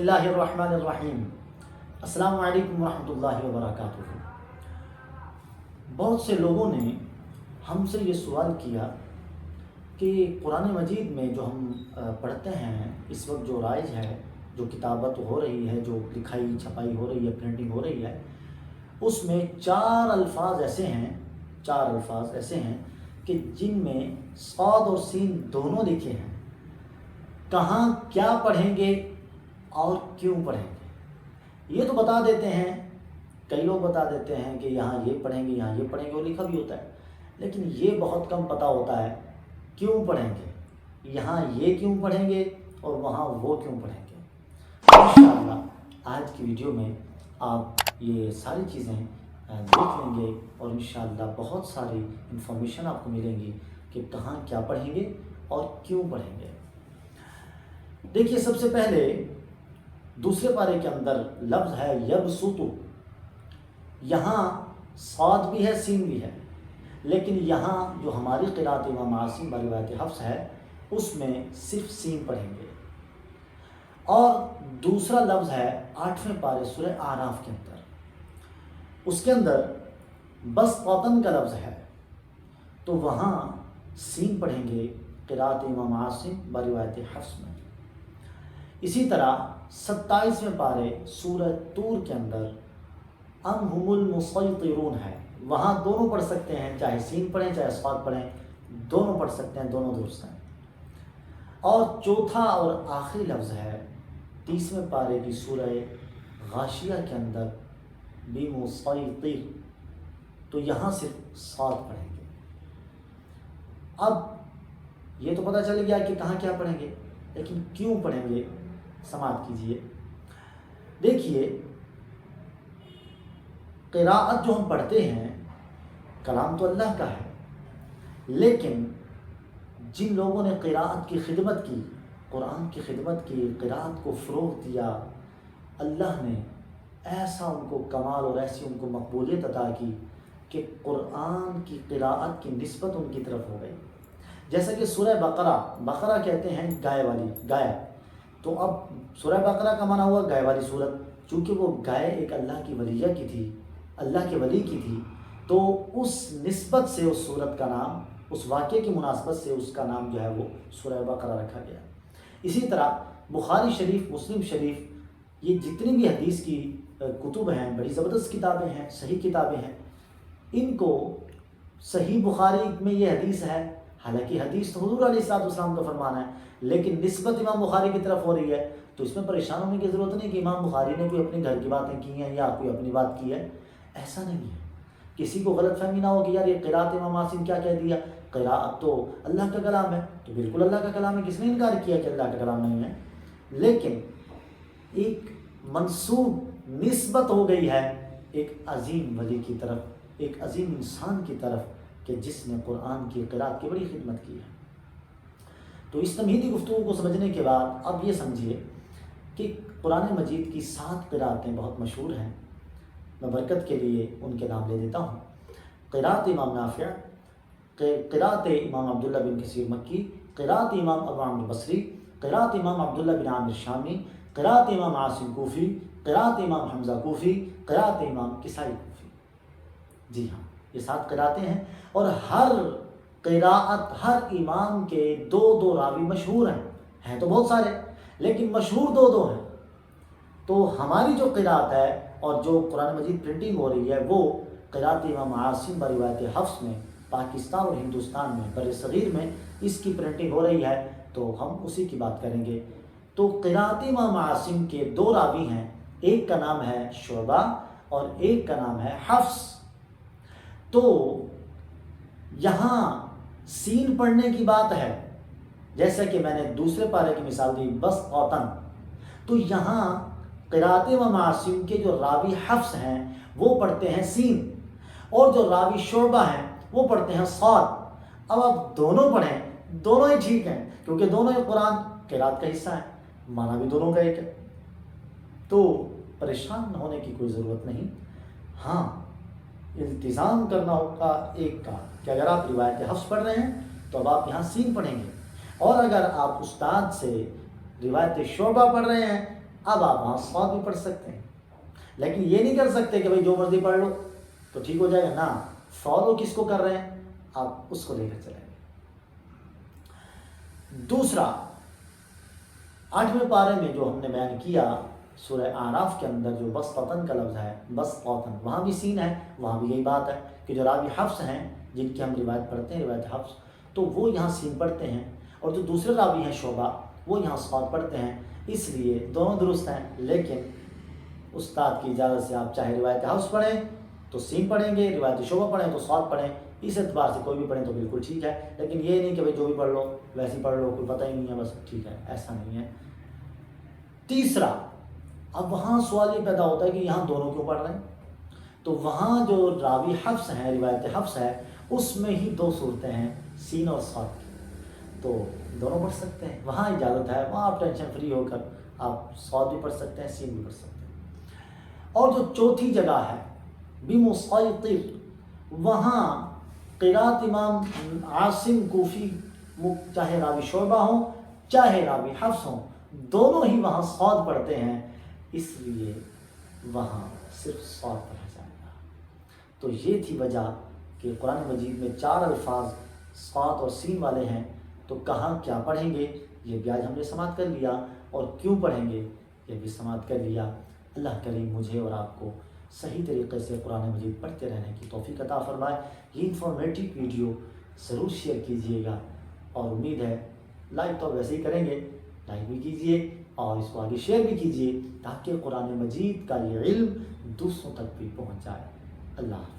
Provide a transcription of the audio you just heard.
बिस्मिल्लाहिर्रहमानिर्रहीम। अस्सलामु अलैकुम वरहमतुल्लाहि वबरकातुहू। बहुत से लोगों ने हमसे ये सवाल किया कि कुरान मजीद में जो हम पढ़ते हैं इस वक्त, जो राइज है, जो किताबत हो रही है, जो लिखाई छपाई हो रही है, प्रिंटिंग हो रही है, उसमें चार अल्फाज ऐसे हैं कि जिनमें साद और सीन दोनों लिखे हैं। कहाँ क्या पढ़ेंगे और क्यों पढ़ेंगे ये तो बता देते हैं। कई लोग बता देते हैं कि यहाँ ये पढ़ेंगे, यहाँ ये पढ़ेंगे, वो लिखा भी होता है, लेकिन ये बहुत कम पता होता है क्यों पढ़ेंगे, यहाँ ये क्यों पढ़ेंगे और वहाँ वो क्यों पढ़ेंगे। इंशाअल्लाह आज की वीडियो में आप ये सारी चीज़ें देख लेंगे और इंशाअल्लाह बहुत सारी इन्फॉर्मेशन आपको मिलेंगी कि कहाँ क्या पढ़ेंगे और क्यों पढ़ेंगे। देखिए, सबसे पहले दूसरे पारे के अंदर लफ्ज़ है यबसुतु। यहाँ साद भी है, सीन भी है, लेकिन यहाँ जो हमारी क़िराअत इमाम आसिम बरिवायत हफ्स है उसमें सिर्फ सीन पढ़ेंगे। और दूसरा लफ्ज़ है 8वें पारे सूरह आराफ के अंदर, उसके अंदर बस कौतन का लफ्ज़ है, तो वहाँ सीन पढ़ेंगे क़िराअत इमाम आसिम बरिवायत हफ्स में। इसी तरह 27वें पारे सूरह तूर के अंदर अम हुमुल मुसैतिरून है, वहाँ दोनों पढ़ सकते हैं, चाहे सीन पढ़ें चाहे साद पढ़ें, दोनों पढ़ सकते हैं, दोनों दुरुस्त हैं। और चौथा और आखिरी लफ्ज़ है 30वें पारे की सूरह गाशिया के अंदर बिमुसैतिर, तो यहाँ सिर्फ साद पढ़ेंगे। अब ये तो पता चल गया कि कहाँ क्या पढ़ेंगे, लेकिन क्यों पढ़ेंगे समाप्त कीजिए। देखिए, क़िराअत जो हम पढ़ते हैं कलाम तो अल्लाह का है, लेकिन जिन लोगों ने क़िराअत की खिदमत की, कुरान की खिदमत की, क़िराअत को फ़रोग़ दिया, अल्लाह ने ऐसा उनको कमाल और ऐसी उनको मकबूलियत अता की कि कुरान की क़िराअत की निस्बत उनकी तरफ हो गई। जैसा कि सूरह बकरा कहते हैं गाय वाली, गाय, तो अब सूरह बकरा का माना हुआ गाय वाली सूरत। चूँकि वो गाय एक अल्लाह की वलिया की थी, अल्लाह के वली की थी, तो उस निस्बत से उस सूरत का नाम, उस वाक़े की मुनासबत से उसका नाम जो है वो सूरह बकरा रखा गया। इसी तरह बुखारी शरीफ, मुस्लिम शरीफ, ये जितनी भी हदीस की कुतुब हैं, बड़ी ज़बरदस्त किताबें हैं, सही किताबें हैं, इनको सही बुखारी में ये हदीस है, हालांकि हदीस तो हुज़ूर अलैहिस्सलाम का फरमान है, लेकिन निस्बत इमाम बुखारी की तरफ हो रही है, तो इसमें परेशान होने की ज़रूरत नहीं कि इमाम बुखारी ने कोई अपने घर की बातें की हैं या कोई अपनी बात की है। ऐसा नहीं है, किसी को गलतफहमी ना हो कि यार ये क़िराअत इमाम आसिम क्या कह दिया, क़िराअत तो अल्लाह का कलाम है, तो बिल्कुल अल्लाह का कलाम है, किसने इनकार किया कि अल्लाह का कलाम नहीं है। लेकिन एक मंसूब निस्बत हो गई है एक अजीम वली की तरफ, एक अजीम इंसान की तरफ, कि जिसने कुरान की क़िराअत की बड़ी खिदमत की है। तो इस तमहीदी गुफ्तगू को समझने के बाद अब ये समझिए कि कुरान मजीद की 7 क़िराअतें बहुत मशहूर हैं। मैं बरकत के लिए उनके नाम ले देता हूँ। क़िराअत इमाम नाफ़िअ, क़िराअत इमाम अब्दुल्लाह बिन कसीर मक्की, क़िराअत इमाम अबू अम्र बसरी, क़िराअत इमाम अब्दुल्लाह बिन आमिर शामी, क़िराअत इमाम आसिम कूफ़ी, क़िराअत इमाम हमज़ा कूफ़ी, क़िराअत इमाम किसाई कूफ़ी। जी हाँ, ये 7 क़िराअतें हैं और हर क़िराअत, हर इमाम के 2-2 रावी मशहूर हैं तो बहुत सारे, लेकिन मशहूर 2-2 हैं। तो हमारी जो क़िराअत है और जो कुरान मजीद प्रिंटिंग हो रही है वो क़िराअत इमाम आसिम बरिवायत हफ्स में, पाकिस्तान और हिंदुस्तान में, बरसग़ीर में इसकी प्रिंटिंग हो रही है, तो हम उसी की बात करेंगे। तो क़िराअत इमाम आसिम के 2 रावी हैं, एक का नाम है शुअबा और एक का नाम है हफ्स। तो यहाँ सीन पढ़ने की बात है, जैसा कि मैंने दूसरे पारे की मिसाल दी बस औतन, तो यहाँ क़िराअत इमाम आसिम के जो रावी हफ्स हैं वो पढ़ते हैं सीन, और जो रावी शुअबा हैं वो पढ़ते हैं साद। अब आप दोनों पढ़ें, दोनों ही ठीक हैं, क्योंकि दोनों ही कुरान क़िराअत का हिस्सा है, माना भी दोनों का एक है, तो परेशान होने की कोई ज़रूरत नहीं। हाँ, इल्तिज़ाम करना होगा एक का कि अगर आप रिवायत हफ्स पढ़ रहे हैं तो अब आप यहाँ सीन पढ़ेंगे, और अगर आप उस्ताद से रिवायत शुअबा पढ़ रहे हैं اب آپ وہاں صاد بھی پڑھ سکتے ہیں، لیکن یہ نہیں کر سکتے کہ بھائی جو مرضی پڑھ لو تو ٹھیک ہو جائے گا، نہ، فالو کس کو کر رہے ہیں آپ اس کو لے کر چلیں گے۔ دوسرا 8ویں پارے میں جو ہم نے بیان کیا سورہ اعراف کے اندر جو بسطتن کا لفظ ہے، بسطتن، وہاں بھی سین ہے، وہاں بھی یہی بات ہے کہ جو راوی حفص ہیں جن کی ہم روایت پڑھتے ہیں، روایت حفص، تو وہ یہاں سین پڑھتے ہیں، اور جو دوسرے راوی ہیں شعبہ وہ یہاں صاد پڑھتے ہیں، اس لیے دونوں درست ہیں، لیکن استاد کی اجازت سے آپ چاہے روایت حفص پڑھیں تو سین پڑھیں گے، روایت شعبہ پڑھیں تو صاد پڑھیں، اس اعتبار سے کوئی بھی پڑھیں تو بالکل ٹھیک ہے، لیکن یہ نہیں کہ بھائی جو بھی پڑھ لو ویسے پڑھ لو، کوئی پتہ ہی نہیں ہے بس ٹھیک ہے، ایسا نہیں ہے۔ تیسرا، اب وہاں سوال یہ پیدا ہوتا ہے کہ یہاں دونوں کیوں پڑھ رہے ہیں؟ تو وہاں جو راوی حفص ہیں، روایت حفص ہے، اس میں ہی دو صورتیں ہیں، سین اور صاد کی، تو دونوں پڑھ سکتے ہیں، وہاں اجازت ہے، وہاں آپ ٹینشن فری ہو کر آپ صاد بھی پڑھ سکتے ہیں، سین بھی پڑھ سکتے ہیں۔ اور جو چوتھی جگہ ہے بمسیطر، وہاں قراءت امام عاصم کوفی، چاہے راوی شعبہ ہوں چاہے راوی حفص ہوں، دونوں ہی وہاں صاد پڑھتے ہیں، اس لیے وہاں صرف صاد پڑھا جائے گا۔ تو یہ تھی وجہ کہ قرآن مجید میں 4 الفاظ صاد اور سین والے ہیں، تو کہاں کیا پڑھیں گے یہ بھی آج ہم نے سماعت کر لیا، اور کیوں پڑھیں گے یہ بھی سماعت کر لیا۔ اللہ کریم مجھے اور آپ کو صحیح طریقے سے قرآن مجید پڑھتے رہنے کی توفیق عطا فرمائے۔ یہ انفارمیٹیو ویڈیو ضرور شیئر کیجیے گا، اور امید ہے لائک تو ویسے ہی کریں گے، لائک بھی کیجیے اور اس کو آگے شیئر بھی کیجیے تاکہ قرآن مجید کا یہ علم دوسروں تک بھی پہنچ جائے۔ اللہ حافظ۔